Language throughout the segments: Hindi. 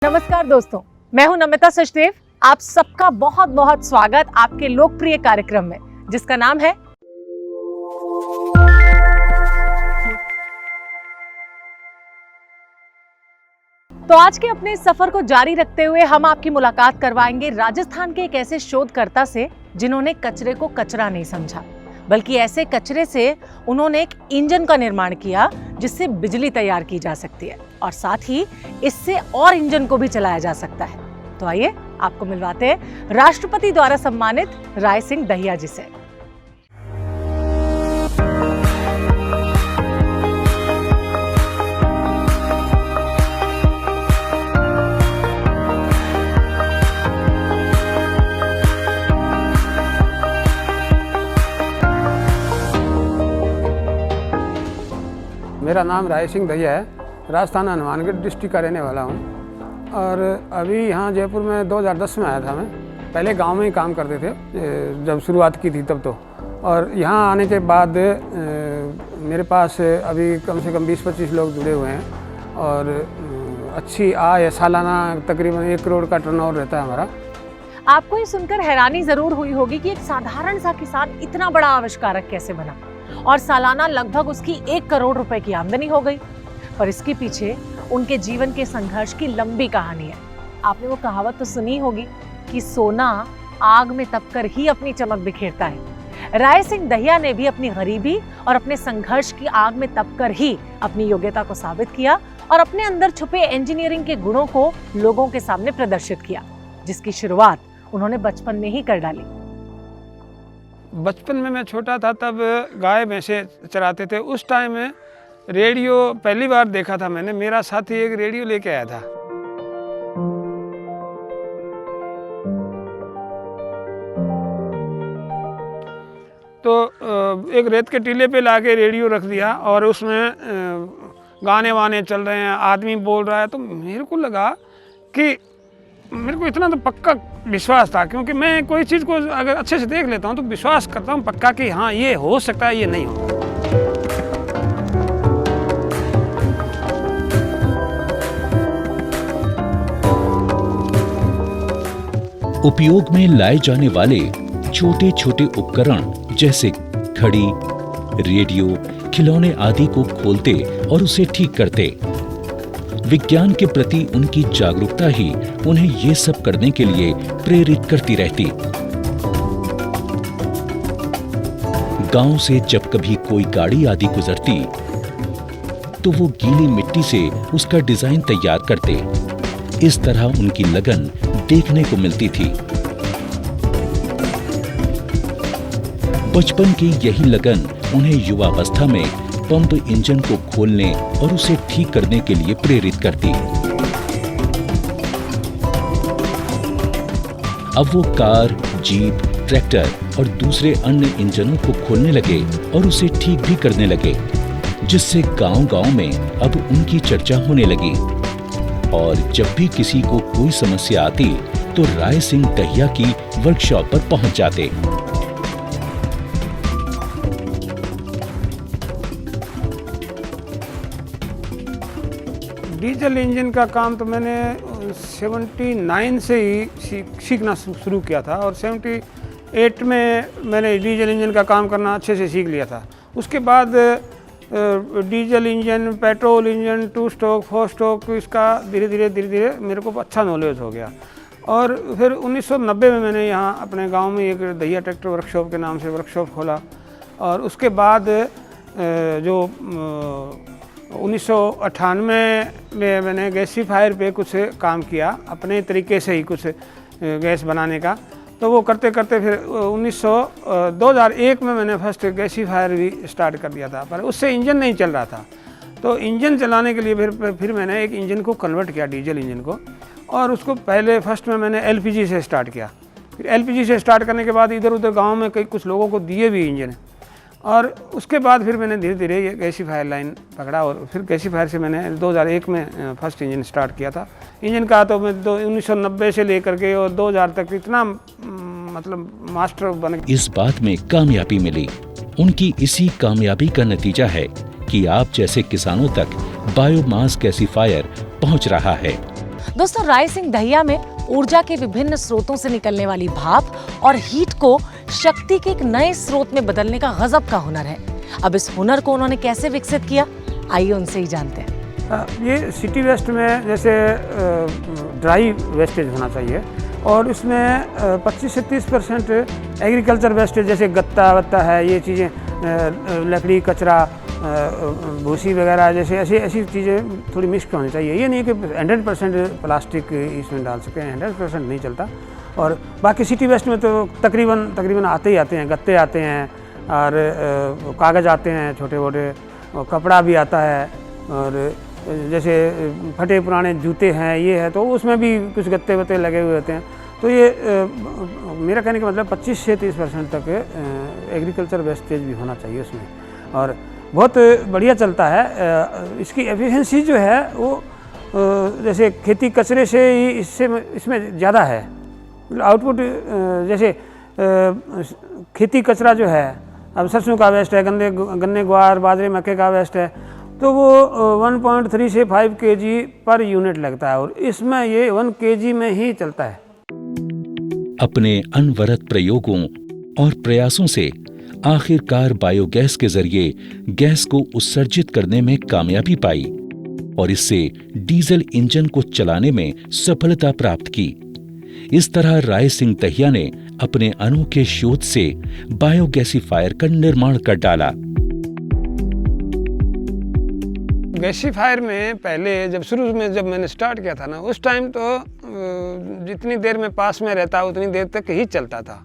नमस्कार दोस्तों, मैं हूं नमिता सचदेव। आप सबका बहुत बहुत स्वागत आपके लोकप्रिय कार्यक्रम में, जिसका नाम है तो आज के अपने सफर को जारी रखते हुए हम आपकी मुलाकात करवाएंगे राजस्थान के एक ऐसे शोधकर्ता से जिन्होंने कचरे को कचरा नहीं समझा, बल्कि ऐसे कचरे से उन्होंने एक इंजन का निर्माण किया जिससे बिजली तैयार की जा सकती है और साथ ही इससे और इंजन को भी चलाया जा सकता है। तो आइए आपको मिलवाते हैं राष्ट्रपति द्वारा सम्मानित राय सिंह दहिया जी से। मेरा नाम राय सिंह दहिया है। राजस्थान हनुमानगढ़ डिस्ट्रिक्ट का रहने वाला हूँ और अभी यहाँ जयपुर में 2010 में आया था। मैं पहले गांव में ही काम करते थे जब शुरुआत की थी तब तो, और यहाँ आने के बाद मेरे पास अभी कम से कम 20-25 लोग जुड़े हुए हैं और अच्छी आय सालाना तकरीबन 1 करोड़ का टर्नओवर रहता है हमारा। आपको ये सुनकर हैरानी जरूर हुई होगी कि एक साधारण सा किसान इतना बड़ा आविष्कारक कैसे बना और सालाना लगभग उसकी 1 करोड़ रुपए की आमदनी हो गई। पर इसके पीछे उनके जीवन के संघर्ष की लंबी कहानी है। आपने वो कहावत तो सुनी होगी कि सोना आग में तपकर ही अपनी चमक बिखेरता है। राय सिंह दहिया ने भी अपनी गरीबी और अपने संघर्ष की आग में तपकर ही अपनी योग्यता को साबित किया और अपने अंदर छुपे इंजीनियरिंग के गुणों को लोगों के सामने प्रदर्शित किया, जिसकी शुरुआत उन्होंने बचपन में ही कर डाली। बचपन में मैं छोटा था तब गाय भैंसे चराते थे। उस टाइम में रेडियो पहली बार देखा था मैंने। मेरा साथी एक रेडियो लेके आया था। तो एक रेत के टीले पे लाके रेडियो रख दिया और उसमें गाने वाने चल रहे हैं, आदमी बोल रहा है। तो मेरे को लगा कि मेरे को इतना तो पक्का विश्वास था, क्योंकि मैं कोई चीज़ को अगर अच्छे से देख लेता हूँ तो विश्वास करता हूँ पक्का कि हाँ ये हो सकता है, ये नहीं हो। उपयोग में लाए जाने वाले छोटे छोटे उपकरण जैसे घड़ी, रेडियो, खिलौने आदि को खोलते और उसे ठीक करते। विज्ञान के प्रति उनकी जागरूकता ही उन्हें ये सब करने के लिए प्रेरित करती रहती। गांव से जब कभी कोई गाड़ी आदि गुजरती तो वो गीली मिट्टी से उसका डिजाइन तैयार करते। इस तरह उनकी लगन देखने को मिलती थी। बचपन की यही लगन उन्हें युवावस्था में पंप इंजन को खोलने और उसे ठीक करने के लिए प्रेरित करती। अब वो कार, जीप, ट्रैक्टर और दूसरे अन्य इंजनों को खोलने लगे और उसे ठीक भी करने लगे, जिससे गांव-गांव में अब उनकी चर्चा होने लगी। और जब भी किसी को कोई समस्या आती तो राय सिंह दहिया की वर्कशॉप पर पहुंच जाते। डीजल इंजन का काम तो मैंने 79 से ही सीखना शुरू किया था और 78 में मैंने डीजल इंजन का काम करना अच्छे से सीख लिया था। उसके बाद diesel engine, petrol engine, 2 stroke, 4 stroke, इसका धीरे धीरे मेरे को अच्छा नॉलेज हो गया। और फिर 1990 में मैंने यहाँ अपने गांव में एक दहिया ट्रैक्टर वर्कशॉप के नाम से वर्कशॉप खोला। और उसके बाद जो 1998 में मैंने गैसीफायर पे कुछ काम किया, अपने तरीके से ही कुछ गैस बनाने का। तो वो करते करते फिर 2001 में मैंने फर्स्ट गैसीफायर भी स्टार्ट कर दिया था, पर उससे इंजन नहीं चल रहा था। तो इंजन चलाने के लिए फिर मैंने एक इंजन को कन्वर्ट किया, डीजल इंजन को, और उसको पहले फर्स्ट में मैंने एलपीजी से स्टार्ट किया। फिर एलपीजी से स्टार्ट करने के बाद इधर उधर गाँव में कुछ लोगों को दिए भी इंजन, और उसके बाद फिर मैंने धीरे धीरे ये गैसीफायर लाइन पकड़ा। और फिर गैसीफायर से मैंने 2001 में फर्स्ट इंजन स्टार्ट किया था। इंजन का तो मैं 1990 से लेकर के और 2000 तक इतना मतलब मास्टर बन गया। इस बात में कामयाबी मिली। उनकी इसी कामयाबी का नतीजा है कि आप जैसे किसानों तक बायोमास गैसीफायर पहुंच रहा है। दोस्तों, राय सिंह दहिया में ऊर्जा के विभिन्न स्रोतों से निकलने वाली भाप और हीट को शक्ति के एक नए स्रोत में बदलने का गजब का हुनर है। अब इस हुनर को उन्होंने कैसे विकसित किया, आइए उनसे ही जानते हैं। ये सिटी वेस्ट में जैसे ड्राई वेस्टेज होना चाहिए और उसमें 25 से 30% एग्रीकल्चर वेस्टेज, जैसे गत्ता वत्ता है, ये चीज़ें, लकड़ी, कचरा, भूसी वगैरह, जैसे ऐसी चीज़ें थोड़ी मिक्स होनी चाहिए। ये नहीं कि 100% प्लास्टिक इसमें डाल सकें, 100% नहीं चलता। और बाकी सिटी वेस्ट में तो तकरीबन आते ही आते हैं, गत्ते आते हैं और कागज़ आते हैं छोटे मोटे, और कपड़ा भी आता है, और जैसे फटे पुराने जूते हैं, ये है, तो उसमें भी कुछ गत्ते वत्ते लगे हुए होते हैं। तो ये मेरा कहने का मतलब 25 से 30% तक एग्रीकल्चर वेस्टेज भी होना चाहिए उसमें, और बहुत बढ़िया चलता है। इसकी एफिशिएंसी जो है वो जैसे खेती कचरे से ही इसमें ज़्यादा है आउटपुट। जैसे खेती कचरा जो है, अब सरसों का वेस्ट है, गन्ने ग्वार, बाजरे, मक्के का वेस्ट है, तो वो 1.3 से 5 kg पर यूनिट लगता है, और इसमें ये 1 kg में ही चलता है। अपने अनवरत प्रयोगों और प्रयासों से आखिरकार बायोगैस के जरिए गैस को उत्सर्जित करने में कामयाबी पाई और इससे डीजल इंजन को चलाने में सफलता प्राप्त की। इस तरह राय सिंह दहिया ने अपने अनोखे शोध से बायोगैसिफायर का निर्माण कर डाला। गैसीफायर में पहले शुरू में जब मैंने स्टार्ट किया था ना, उस टाइम तो जितनी देर में पास में रहता उतनी देर तक ही चलता था,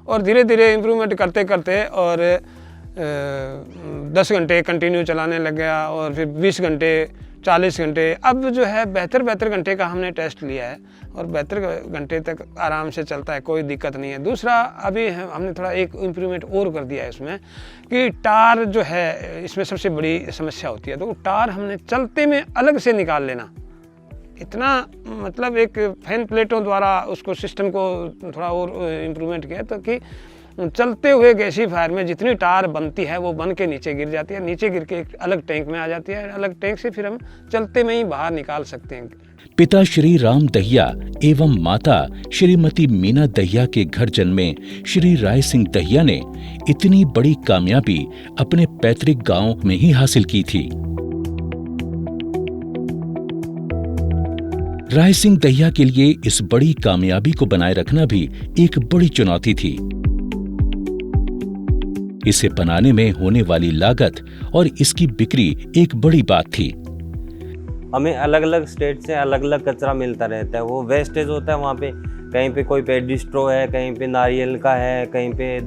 और धीरे धीरे इम्प्रूवमेंट करते करते और 10 घंटे कंटिन्यू चलाने लग गया, और फिर 20 घंटे, 40 घंटे। अब जो है बेहतर घंटे का हमने टेस्ट लिया है, और 72 घंटे तक आराम से चलता है, कोई दिक्कत नहीं है। दूसरा, अभी हमने थोड़ा एक इम्प्रूवमेंट और कर दिया है इसमें, कि टार जो है इसमें सबसे बड़ी समस्या होती है, तो टार हमने चलते में अलग से निकाल लेना, इतना मतलब एक फैन प्लेटों द्वारा उसको सिस्टम को थोड़ा और इम्प्रूवमेंट किया, तो कि चलते हुए गैसीफायर में जितनी टार बनती है वो बन के नीचे गिर जाती है, नीचे गिर के एक अलग टैंक में आ जाती है, अलग टैंक से फिर हम चलते में ही बाहर निकाल सकते हैं। पिता श्री राम दहिया एवं माता श्रीमती मीना दहिया के घर जन्मे श्री राय सिंह दहिया ने इतनी बड़ी कामयाबी अपने पैतृक गांव में ही हासिल की थी। राय सिंह दहिया के लिए इस बड़ी कामयाबी को बनाए रखना भी एक बड़ी चुनौती थी। इसे बनाने में होने वाली लागत और इसकी बिक्री एक बड़ी बात थी। हमें अलग अलग स्टेट से अलग अलग कचरा मिलता रहता है, वो वेस्टेज होता है वहाँ पे, कहीं पे कोई पे डिस्ट्रो है, कहीं पे नारियल का है, कहीं पे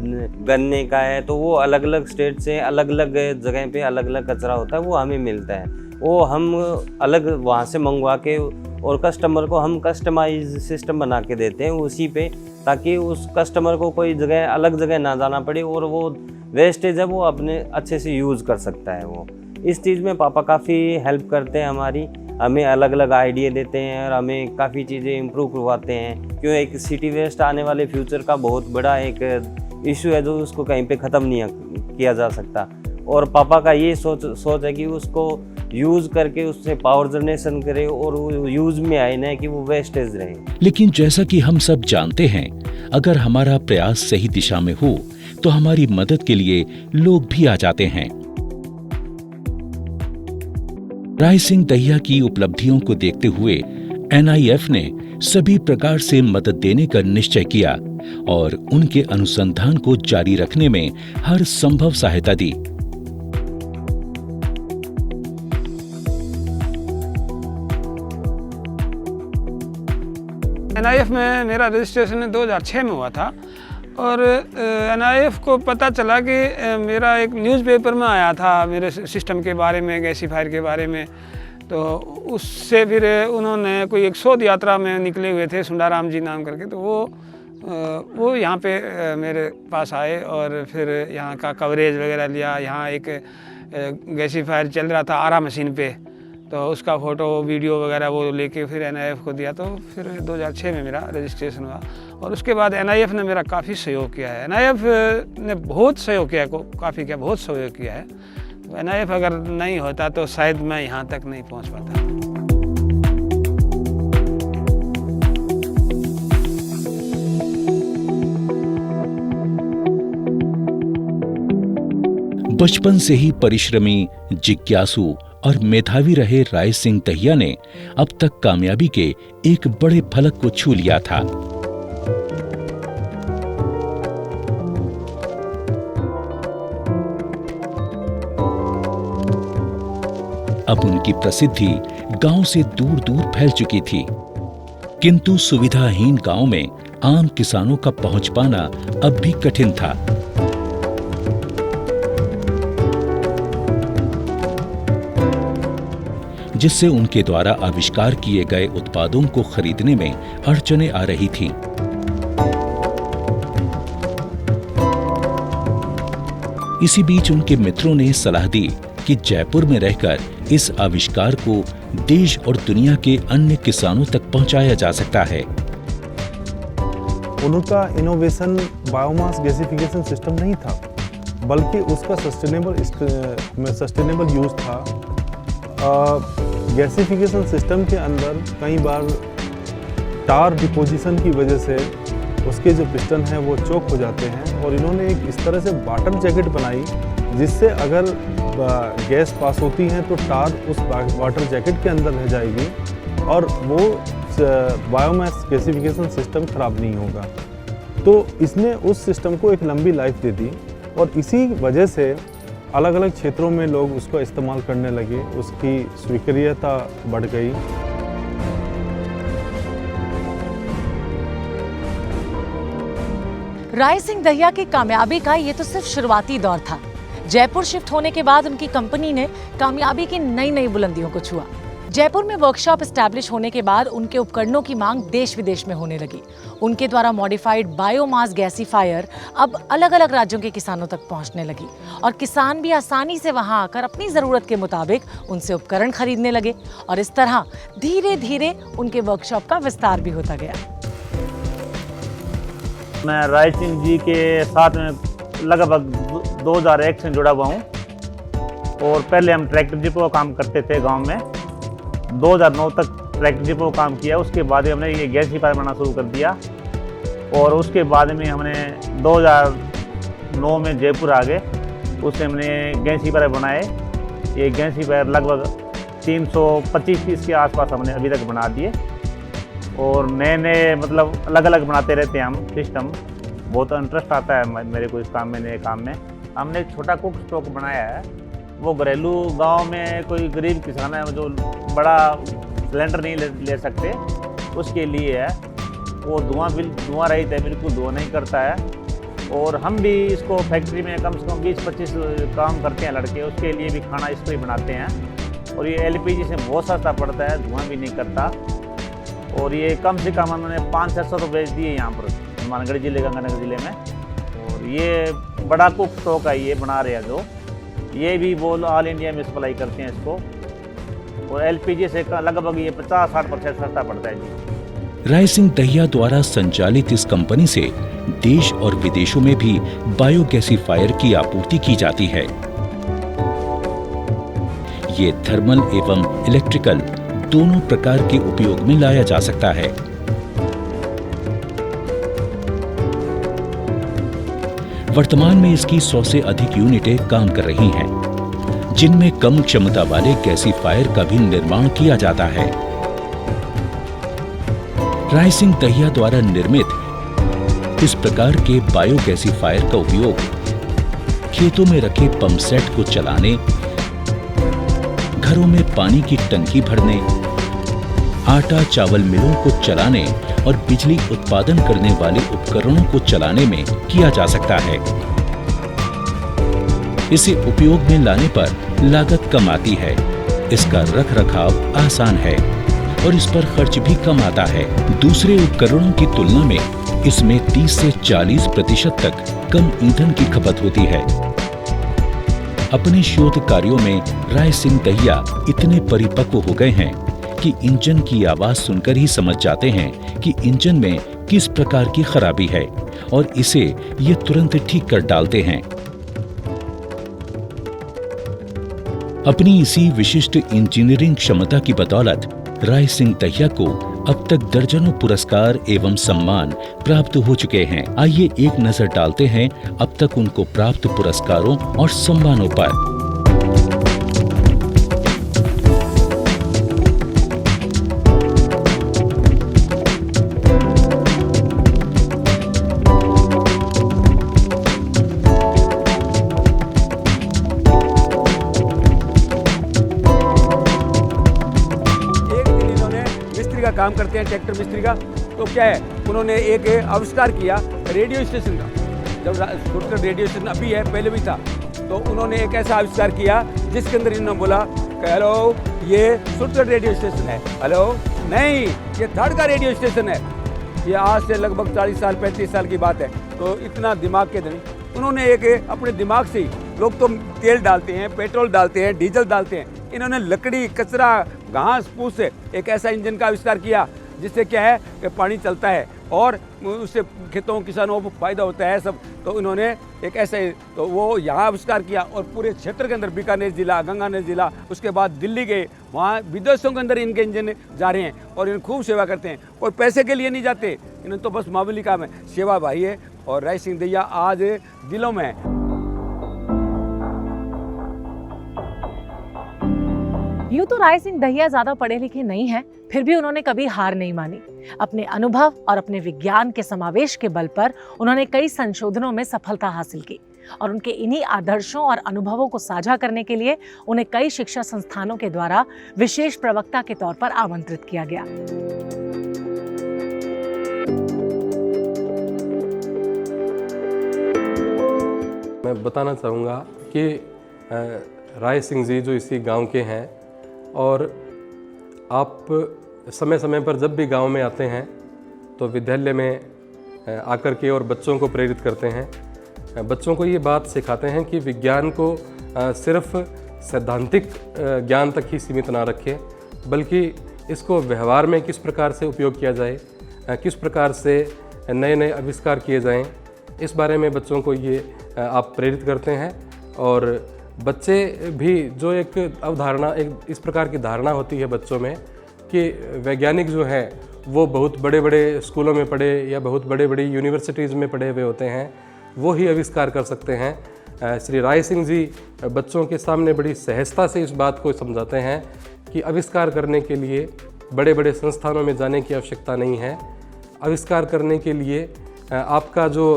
गन्ने का है, तो वो अलग अलग स्टेट से अलग अलग जगह पे अलग अलग कचरा होता है, वो हमें मिलता है। वो हम अलग वहाँ से मंगवा के और कस्टमर को हम कस्टमाइज सिस्टम बना के देते हैं उसी पे, ताकि उस कस्टमर को कोई जगह अलग जगह ना जाना पड़े और वो वेस्टेज है वो अपने अच्छे से यूज़ कर सकता है। वो इस चीज़ में पापा काफ़ी हेल्प करते हैं हमारी, हमें अलग अलग आइडिया देते हैं और हमें काफ़ी चीज़ें इम्प्रूव करवाते हैं, क्यों एक सिटी वेस्ट आने वाले फ्यूचर का बहुत बड़ा एक इशू है जो उसको कहीं पे ख़त्म नहीं किया जा सकता। और पापा का ये सोच है कि उसको यूज़ करके उससे पावर जनरेशन करे और वो यूज़ में आए ना कि वो वेस्टेज रहे। लेकिन जैसा कि हम सब जानते हैं, अगर हमारा प्रयास सही दिशा में हो तो हमारी मदद के लिए लोग भी आ जाते हैं। राय सिंह दहिया की उपलब्धियों को देखते हुए NIF ने सभी प्रकार से मदद देने का निश्चय किया और उनके अनुसंधान को जारी रखने में हर संभव सहायता दी। NIF में मेरा रजिस्ट्रेशन 2006 में हुआ था, और NIF को पता चला कि मेरा एक न्यूज़पेपर में आया था मेरे सिस्टम के बारे में, गैसीफायर के बारे में, तो उससे फिर उन्होंने कोई एक शोध यात्रा में निकले हुए थे, सुंडाराम जी नाम करके, तो वो यहाँ पे मेरे पास आए और फिर यहाँ का कवरेज वगैरह लिया। यहाँ एक गैसीफायर चल रहा था आरा मशीन पे, तो उसका फ़ोटो वीडियो वगैरह वो लेके फिर NIF को दिया, तो फिर 2006 में मेरा रजिस्ट्रेशन हुआ। और उसके बाद NIF ने मेरा काफ़ी सहयोग किया है। NIF ने बहुत सहयोग किया, बहुत सहयोग किया है। तो NIF अगर नहीं होता तो शायद मैं यहाँ तक नहीं पहुँच पाता। बचपन से ही परिश्रमी, जिज्ञासु और मेधावी रहे राय सिंह दहिया ने अब तक कामयाबी के एक बड़े फलक को छू लिया था। अब उनकी प्रसिद्धि गांव से दूर दूर फैल चुकी थी, किंतु सुविधाहीन गांव में आम किसानों का पहुंच पाना अब भी कठिन था। जिससे उनके द्वारा आविष्कार किए गए उत्पादों को खरीदने में अड़चनें आ रही थीं। इसी बीच उनके मित्रों ने सलाह दी कि जयपुर में रहकर इस आविष्कार को देश और दुनिया के अन्य किसानों तक पहुंचाया जा सकता है। उनका इनोवेशन बायोमास गैसिफिकेशन सिस्टम नहीं था, बल्कि उसका सस्टेनेबल यूज था। गैसिफिकेशन सिस्टम के अंदर कई बार टार डिपोजिशन की वजह से उसके जो पिस्टन हैं वो चोक हो जाते हैं, और इन्होंने एक इस तरह से वाटर जैकेट बनाई जिससे अगर गैस पास होती है तो टार उस वाटर जैकेट के अंदर रह जाएगी और वो बायोमास गैसिफिकेशन सिस्टम खराब नहीं होगा। तो इसने उस सिस्टम को एक लंबी लाइफ दे दी, और इसी वजह से अलग अलग क्षेत्रों में लोग उसको इस्तेमाल करने लगे, उसकी स्वीकार्यता बढ़ गई। राय सिंह दहिया की कामयाबी का ये तो सिर्फ शुरुआती दौर था। जयपुर शिफ्ट होने के बाद उनकी कंपनी ने कामयाबी की नई नई बुलंदियों को छुआ। जयपुर में वर्कशॉप एस्टैब्लिश होने के बाद उनके उपकरणों की मांग देश विदेश में होने लगी। उनके द्वारा मॉडिफाइड बायोमास गैसीफायर अब अलग अलग राज्यों के किसानों तक पहुंचने लगी, और किसान भी आसानी से वहां आकर अपनी जरूरत के मुताबिक उनसे उपकरण खरीदने लगे, और इस तरह धीरे धीरे उनके वर्कशॉप का विस्तार भी होता गया। मैं राय सिंह जी के साथ में लगभग 2001 से जुड़ा हुआ हूँ, और पहले हम ट्रैक्टर डिपो का काम करते थे गांव में। 2009 तक ट्रैक्टर डिपो का काम किया, उसके बाद हमने ये गैसीफायर बनाना शुरू कर दिया, और उसके बाद में हमने 2009 में जयपुर आ गए, उससे हमने गैसीफायर बनाए। ये गैसीफायर लगभग 325 के आसपास हमने अभी तक बना दिए, और नए नए मतलब अलग अलग बनाते रहते हैं हम सिस्टम। बहुत इंटरेस्ट आता है मेरे को इस काम में, नए काम में। हमने एक छोटा कुक स्टोव बनाया है, वो घरेलू गांव में कोई गरीब किसान है जो बड़ा सिलेंडर नहीं ले सकते, उसके लिए है। वो धुआं रहित है, बिल्कुल धुआं नहीं करता है। और हम भी इसको फैक्ट्री में कम से कम 20-25 काम करते हैं लड़के, उसके लिए भी खाना इसको ही बनाते हैं। और ये LPG से बहुत सस्ता पड़ता है, धुआं भी नहीं करता। और ये कम से कम हमने 500-600 तो बेच दिए यहाँ पर हनुमानगढ़ जिले, गंगानगर जिले में। और ये बड़ा कुक स्टोव का ये बना रहे हैं जो, ये भी वो ऑल इंडिया में सप्लाई करते हैं इसको, और LPG से लगभग ये 50-60% सस्ता पड़ता है जी। राय सिंह दहिया द्वारा संचालित इस कंपनी से देश और विदेशों में भी बायोगैसीफायर की आपूर्ति की जाती है। ये थर्मल एवं इलेक्ट्रिकल दोनों प्रकार के उपयोग में लाया जा सकता है। वर्तमान में इसकी 100 से अधिक यूनिटें काम कर रही हैं, जिनमें कम क्षमता वाले गैसीफायर का भी निर्माण किया जाता है। राय सिंह दहिया द्वारा निर्मित इस प्रकार के बायोगैसीफायर का उपयोग खेतों में रखे पंप सेट को चलाने, घरों में पानी की टंकी भरने, आटा चावल मिलों को चलाने और बिजली उत्पादन करने वाले उपकरणों को चलाने में किया जा सकता है। इसे उपयोग में लाने पर लागत कम आती है, इसका रखरखाव आसान है और इस पर खर्च भी कम आता है। दूसरे उपकरणों की तुलना में इसमें 30 से 40% तक कम ईंधन की खपत होती है। अपने शोध कार्यों में राय सिंह दहिया इतने परिपक्व हो गए हैं कि इंजन की आवाज सुनकर ही समझ जाते हैं कि इंजन में किस प्रकार की खराबी है और इसे ये तुरंत ठीक कर डालते हैं। अपनी इसी विशिष्ट इंजीनियरिंग क्षमता की बदौलत राय सिंह दहिया को अब तक दर्जनों पुरस्कार एवं सम्मान प्राप्त हो चुके हैं। आइए एक नजर डालते हैं अब तक उनको प्राप्त पुरस्कारों और सम्मानों पर। का काम करते हैं, ट्रैक्टर मिस्त्री का। तो क्या है, उन्होंने एक आविष्कार किया रेडियो स्टेशन का। जब सुरतगढ़ रेडियो स्टेशन अभी है, पहले भी था, तो उन्होंने एक ऐसा आविष्कार किया जिसके अंदर इन्होंने बोला कि हेलो ये सुरतगढ़ रेडियो स्टेशन है। हेलो नहीं, ये थर्ड का रेडियो स्टेशन है। ये आज से लगभग 40 साल 35 साल की बात है। तो इतना दिमाग के धनी उन्होंने एक अपने दिमाग से ही, लोग तो तेल डालते हैं, पेट्रोल डालते हैं, डीजल डालते हैं, इन्होंने लकड़ी, कचरा, घास फूस से एक ऐसा इंजन का आविष्कार किया जिससे क्या है कि पानी चलता है और उससे खेतों किसानों को फायदा होता है सब। तो इन्होंने एक ऐसे, तो वो यहाँ आविष्कार किया और पूरे क्षेत्र के अंदर बीकानेर जिला, गंगानेर जिला, उसके बाद दिल्ली गए, वहाँ विदेशों के अंदर इनके इंजन जा रहे हैं और इन्हें खूब सेवा करते हैं। और पैसे के लिए नहीं जाते, इन्हें तो बस मामूली काम है, सेवा भाई है। और राय सिंह दहिया आज दिलों में है। यूं तो राय सिंह दहिया ज्यादा पढ़े लिखे नहीं हैं, फिर भी उन्होंने कभी हार नहीं मानी। अपने अनुभव और अपने विज्ञान के समावेश के बल पर उन्होंने कई संशोधनों में सफलता हासिल की और उनके इन्हीं आदर्शों और अनुभवों को साझा करने के लिए उन्हें कई शिक्षा संस्थानों के द्वारा विशेष प्रवक्ता के तौर पर आमंत्रित किया गया। मैं बताना चाहूँगा कि राय सिंह जी जो इसी गांव के हैं और आप समय समय पर जब भी गांव में आते हैं तो विद्यालय में आकर के और बच्चों को प्रेरित करते हैं। बच्चों को ये बात सिखाते हैं कि विज्ञान को सिर्फ सैद्धांतिक ज्ञान तक ही सीमित ना रखें, बल्कि इसको व्यवहार में किस प्रकार से उपयोग किया जाए, किस प्रकार से नए नए आविष्कार किए जाएं, इस बारे में बच्चों को ये आप प्रेरित करते हैं। और बच्चे भी जो एक अवधारणा, एक इस प्रकार की धारणा होती है बच्चों में कि वैज्ञानिक जो हैं वो बहुत बड़े बड़े स्कूलों में पढ़े या बहुत बड़े बड़ी यूनिवर्सिटीज़ में पढ़े हुए होते हैं, वो ही आविष्कार कर सकते हैं। श्री राय सिंह जी बच्चों के सामने बड़ी सहजता से इस बात को समझाते हैं कि आविष्कार करने के लिए बड़े बड़े संस्थानों में जाने की आवश्यकता नहीं है। आविष्कार करने के लिए आपका जो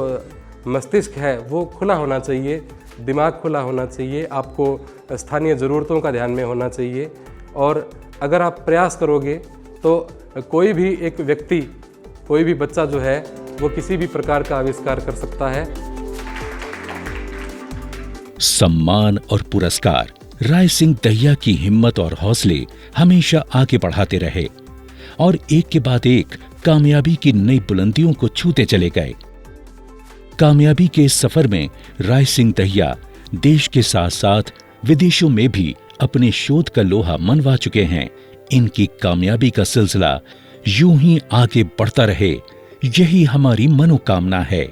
मस्तिष्क है वो खुला होना चाहिए, दिमाग खुला होना चाहिए, आपको स्थानीय ज़रूरतों का ध्यान में होना चाहिए। और अगर आप प्रयास करोगे तो कोई भी एक व्यक्ति, कोई भी बच्चा जो है वो किसी भी प्रकार का आविष्कार कर सकता है। सम्मान और पुरस्कार राय सिंह दहिया की हिम्मत और हौसले हमेशा आगे बढ़ाते रहे और एक के बाद एक कामयाबी की नई बुलंदियों को छूते चले गए। कामयाबी के इस सफर में राय सिंह दहिया देश के साथ साथ विदेशों में भी अपने शोध का लोहा मनवा चुके हैं। इनकी कामयाबी का सिलसिला यूं ही आगे बढ़ता रहे, यही हमारी मनोकामना है।